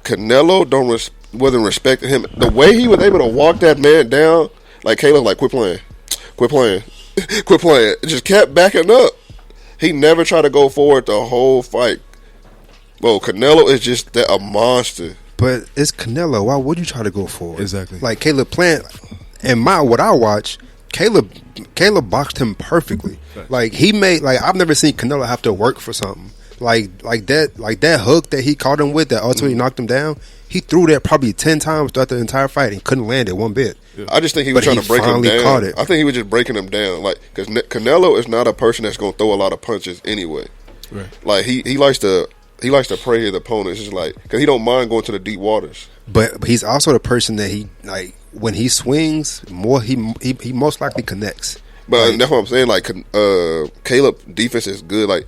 Canelo wasn't respecting him. The way he was able to walk that man down, like Caleb, like quit playing, quit playing, quit playing. It just kept backing up. He never tried to go forward the whole fight. Bro, Canelo is just a monster. But it's Canelo. Why would you try to go forward? Exactly. Like Caleb Plant, and what I watch, Caleb boxed him perfectly. Right. Like I've never seen Canelo have to work for something. Like that hook that he caught him with that ultimately knocked him down. He threw that probably 10 times throughout the entire fight and couldn't land it one bit. Yeah. I just think he was trying to break him down. Caught it. I think he was just breaking him down, like because Canelo is not a person that's going to throw a lot of punches anyway. Right. Like he likes to prey his opponents, just like because he don't mind going to the deep waters. But he's also the person that he like when he swings more. He most likely connects. But that's what I'm saying. Like Caleb defense is good. Like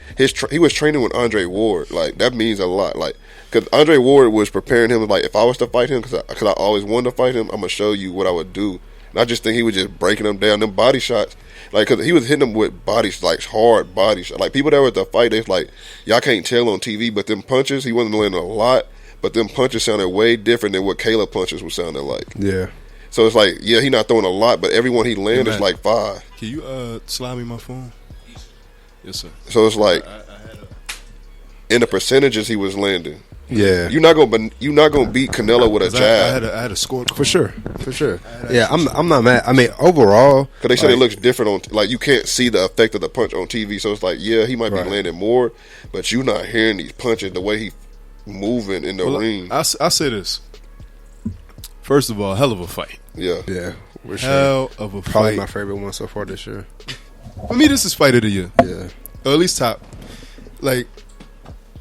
he was training with Andre Ward. Like that means a lot. Like because Andre Ward was preparing him. Like if I was to fight him, because I always wanted to fight him, I'm gonna show you what I would do. And I just think he was just breaking them down. Them body shots, like because he was hitting them with bodies, like hard body shots. Like people that were at the fight, they're like, y'all can't tell on TV, but them punches, he wasn't landing a lot. But them punches sounded way different than what Caleb punches was sounding like. Yeah. So it's like, yeah, he not throwing a lot, but everyone he lands is like 5. Can you slide me my phone? Yes, sir. So it's like, in the percentages he was landing. Yeah, you're not gonna beat Canelo with a jab. I had a score for sure. Yeah, I'm not mad. I mean, overall, because they said it looks different on like you can't see the effect of the punch on TV. So it's like, yeah, he might be landing more, but you're not hearing these punches the way he moving in the ring. I say this. First of all, hell of a fight. Yeah. For hell of a Probably fight. Probably my favorite one so far this year. For me, this is fight of the year. Yeah. Or at least top. Like,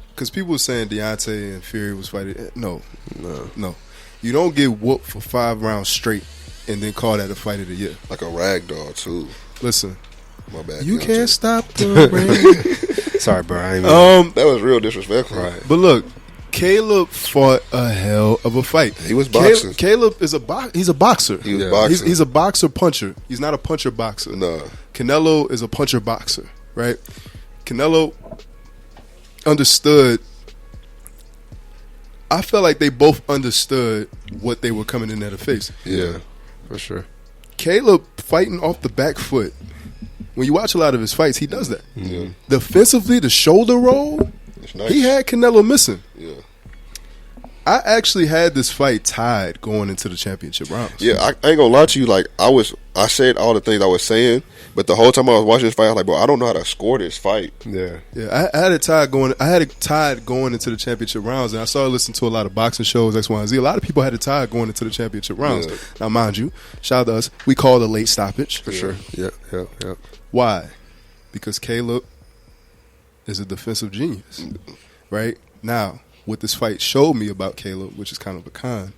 because people were saying Deontay and Fury was fighting. No. You don't get whooped for 5 rounds straight and then call that a fight of the year. Like a rag doll, too. Listen. My bad. You can't stop the rain. Sorry, bro. I that was real disrespectful. Right. But look. Caleb fought a hell of a fight. He was boxing. Caleb is he's a boxer. He was boxing. He's a boxer puncher. He's not a puncher boxer. No. Canelo is a puncher boxer, right? Canelo understood. I felt like they both understood what they were coming in at to face. Yeah, for sure. Caleb fighting off the back foot. When you watch a lot of his fights, he does that. Yeah. Defensively, the shoulder roll. Nice. He had Canelo missing. Yeah. I actually had this fight tied going into the championship rounds. Yeah, I ain't gonna lie to you. Like I said all the things I was saying, but the whole time I was watching this fight, I was like, bro, I don't know how to score this fight. Yeah. I had it tied going. I had it tied going into the championship rounds, and I started listening to a lot of boxing shows, X, Y, and Z. A lot of people had it tied going into the championship rounds. Yeah. Now, mind you, shout out to us. We called a late stoppage For sure. Yeah. Why? Because Caleb is a defensive genius. Right? Now, what this fight showed me about Caleb, which is kind of a con,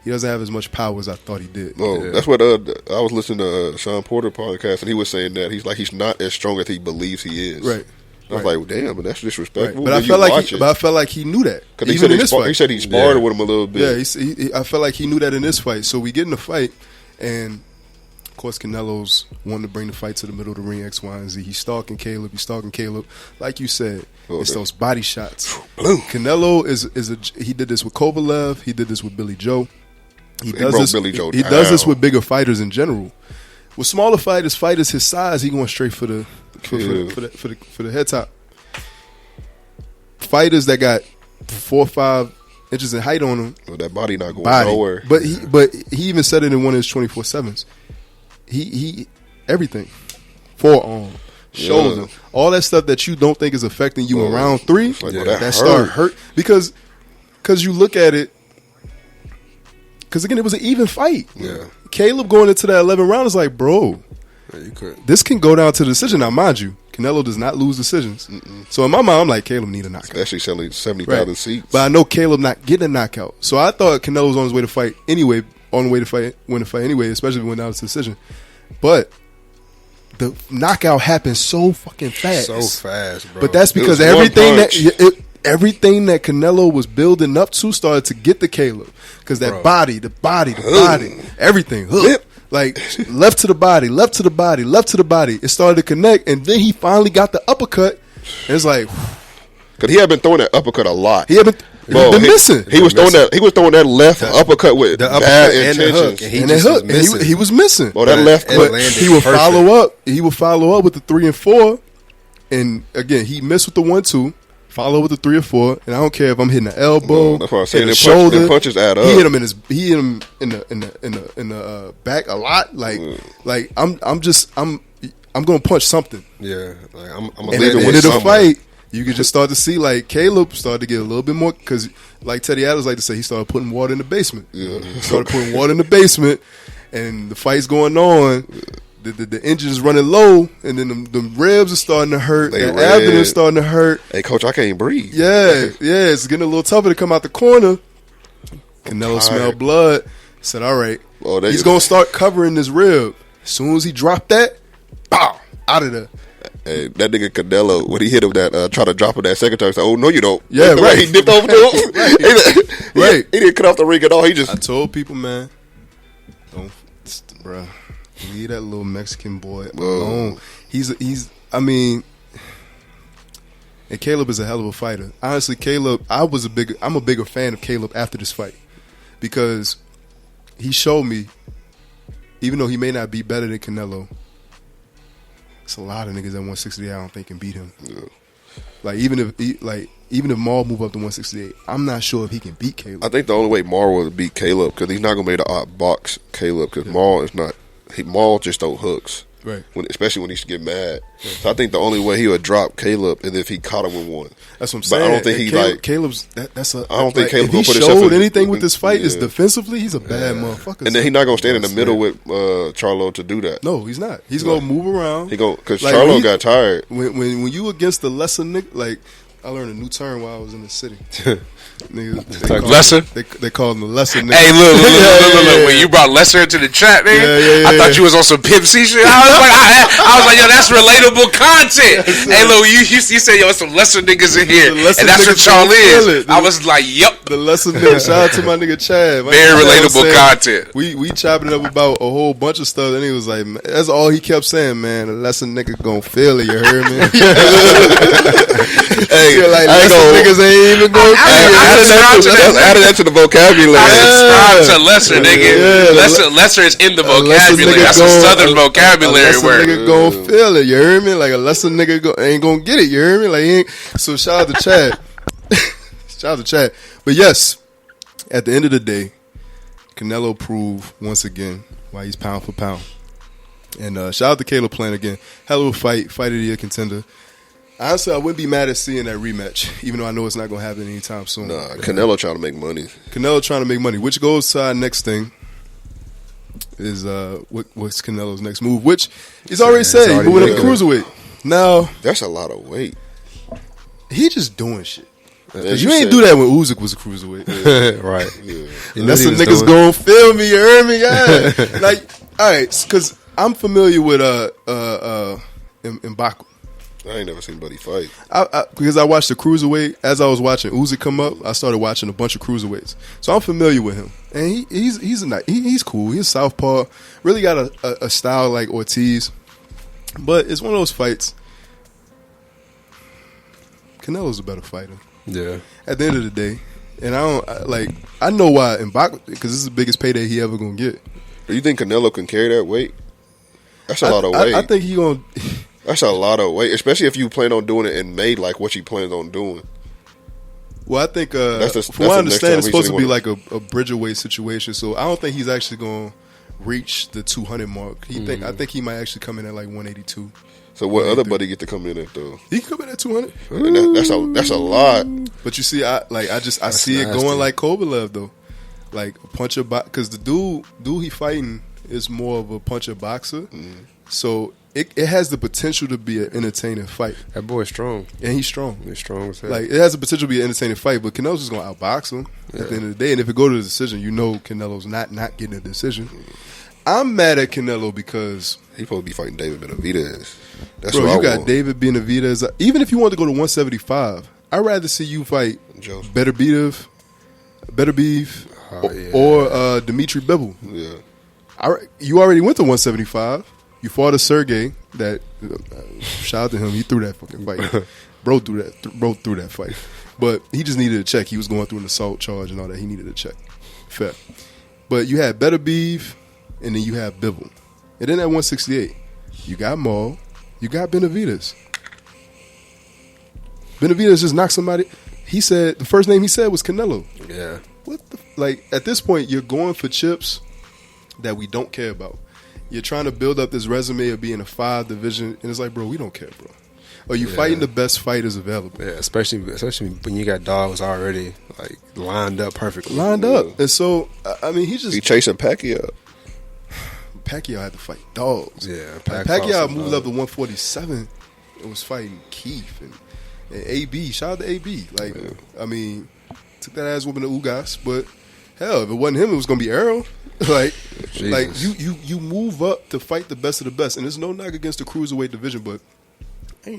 he doesn't have as much power as I thought he did. Oh, that's what I was listening to Sean Porter podcast, and he was saying that he's not as strong as he believes he is. Right. I was like, damn, but that's disrespectful. Right. But I felt like he knew that. Because he said he sparred with him a little bit. Yeah, I felt like he knew that in this fight. So we get in the fight, and of course Canelo's wanting to bring the fight to the middle of the ring, X, Y, and Z. He's stalking Caleb. Like you said, it's those body shots. Canelo he did this with Kovalev. He did this with Billy Joe. He does this with bigger fighters in general. With smaller fighters his size, he going straight for the head top. Fighters that got 4 or 5 inches in height on them, well, that body not going nowhere. But he even said it in one of his 24/7s. He everything, forearm, shoulder, all that stuff that you don't think is affecting you in round 3, like, that start hurt because you look at it. Because again, it was an even fight. Yeah, Caleb going into that 11th round is like, bro, this can go down to the decision. Now, mind you, Canelo does not lose decisions. So in my mind, I'm like, Caleb need a knockout. Especially selling 70,000 seats. But I know Caleb not getting a knockout. So I thought Canelo was on his way to fight anyway, win the fight anyway, especially if it went down to decision. But the knockout happened so fucking fast. So fast, bro. But that's because everything that Canelo was building up to started to get to Caleb. Because that body, everything. Like left to the body. It started to connect, and then he finally got the uppercut. And it's like, Because he had been throwing that uppercut a lot. He had been missing. He was throwing that left uppercut with bad intentions. And he was missing. Well, that left but he would follow up. He would follow up with the 3 and 4. And again, he missed with the 1-2. Follow with the 3 or 4, and I don't care if I'm hitting the elbow, that's what I'm saying. the shoulder. Punches add up. He hit him in the back a lot. Like I'm gonna punch something. Yeah, like I'm and at the end of the fight, you can just start to see like Caleb started to get a little bit more because, like Teddy Adams like to say, he started putting water in the basement. Yeah, he started putting water in the basement, and the fight's going on. The engine's running low, and then the ribs are starting to hurt. The abdomen is starting to hurt. Hey, coach, I can't breathe. Yeah, it's getting a little tougher to come out the corner. Canelo smelled blood. Said, all right, he's going to start covering this rib. As soon as he dropped that, pow, out of there. Hey, that nigga Canelo, when he hit him try to drop him that second time, he said, oh, no, you don't. Yeah, right. He dipped over to him. Right. He didn't cut off the ring at all. I told people, man, don't, bro. Leave that little Mexican boy alone. And Caleb is a hell of a fighter. Honestly, Caleb, I'm a bigger fan of Caleb after this fight because he showed me, even though he may not be better than Canelo, it's a lot of niggas at 168 I don't think can beat him. Yeah. Like even if Maul move up to 168, I'm not sure if he can beat Caleb. I think the only way Maul will beat Caleb because he's not gonna be able to outbox Caleb because Maul is not. Maul just throw hooks, right? Especially when he get mad. Right. So I think the only way he would drop Caleb is if he caught him with one. That's what I'm saying. But I don't think Caleb's. That's a. I don't think Caleb. If he showed anything with this fight is defensively, he's a bad motherfucker. And then he's not gonna stand in the middle with Charlo to do that. No, he's not. He's gonna move around. Because Charlo got tired. When you against the lesser nigga, like I learned a new term while I was in the city. Lesser? They call him the lesser nigga. Hey, look. When you brought Lesser into the chat, nigga, I thought you was on some Pimp C shit. I was like, yo, that's relatable content. Hey, look, you said, yo, some lesser niggas in here. And that's what y'all is. I was like, yep. The lesser nigga. Shout out to my nigga Chad. Very relatable content. We chopping it up about a whole bunch of stuff. And he was like, man, that's all he kept saying, man. The lesser nigga gonna feel it. You heard me? Hey, like, niggas ain't even going to added that to the vocabulary. I subscribe to lesser, nigga. Lesser is in the vocabulary. That's a southern vocabulary word. Nigga gonna feel it. You heard me? Like a lesser nigga ain't gonna get it. You heard me? Like so. Shout out to Chad. Shout out to Chad. But yes, at the end of the day, Canelo proved once again why he's pound for pound. And shout out to Caleb Plant again. Hell of a fight of the year contender. Honestly, I wouldn't be mad at seeing that rematch, even though I know it's not going to happen anytime soon. Nah, Canelo trying to make money. Canelo trying to make money, which goes to our next thing, is what's Canelo's next move, which he's already said he's moving up to cruiserweight. Now, that's a lot of weight. He just doing shit. You ain't do that when Usyk was a cruiserweight. Right. Yeah. That's what niggas going to feel me, you heard me? Yeah. Like, all right, because I'm familiar with M'Baku. I ain't never seen Buddy fight. Because I watched the cruiserweight. As I was watching Usyk come up, I started watching a bunch of cruiserweights. So I'm familiar with him. And he's cool. He's southpaw. Really got a style like Ortiz. But it's one of those fights. Canelo's a better fighter. Yeah. At the end of the day. And I know why M'Baku, because this is the biggest payday he ever going to get. Do you think Canelo can carry that weight? That's a lot of weight. I think he going to... That's a lot of weight, especially if you plan on doing it in May, like what you plan on doing. Well, I think, from what I understand, it's supposed to be like a Bridgerweight situation. So I don't think he's actually going to reach the 200 mark. I think he might actually come in at like 182. So what other buddy get to come in at though? He can come in at 200. And that's a lot. But you see, I see it going like Kovalev though, like a puncher because the dude he fighting is more of a puncher boxer. So. It has the potential to be an entertaining fight. That boy's strong. And he's strong. He's strong as hell. Like, it has the potential to be an entertaining fight, but Canelo's just going to outbox him at the end of the day. And if it go to the decision, you know Canelo's not getting a decision. I'm mad at Canelo because... He's supposed to be fighting David Benavidez. That's bro, what you got David Benavidez. Even if you want to go to 175, I'd rather see you fight Better Beef or Dimitri Bivol. Yeah. You already went to 175. You fought a Sergey that, shout out to him, he threw that fucking fight. Bro threw that fight. But he just needed a check. He was going through an assault charge and all that. He needed a check. Fair. But you had Better Beef, and then you have Bivol. And then at 168, you got Maul, you got Benavidez. Benavidez just knocked somebody. He said, the first name he said was Canelo. Yeah. What the, like, at this point, you're going for chips that we don't care about. You're trying to build up this resume of being a 5 division, and it's like, bro, we don't care, bro. Are you fighting the best fighters available? Yeah, especially when you got dogs already like lined up perfectly. Lined up. And so, I mean, he chasing Pacquiao. Pacquiao had to fight dogs. Yeah, Pacquiao moved up to 147 and was fighting Keith and AB. Shout out to AB. Like, I mean, took that ass whooping to Ugas, but hell, if it wasn't him, it was gonna be Errol. Like you move up to fight the best of the best, and there's no knock against the cruiserweight division, but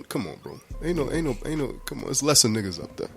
come on, bro. Ain't no. Come on, it's lesser niggas up there.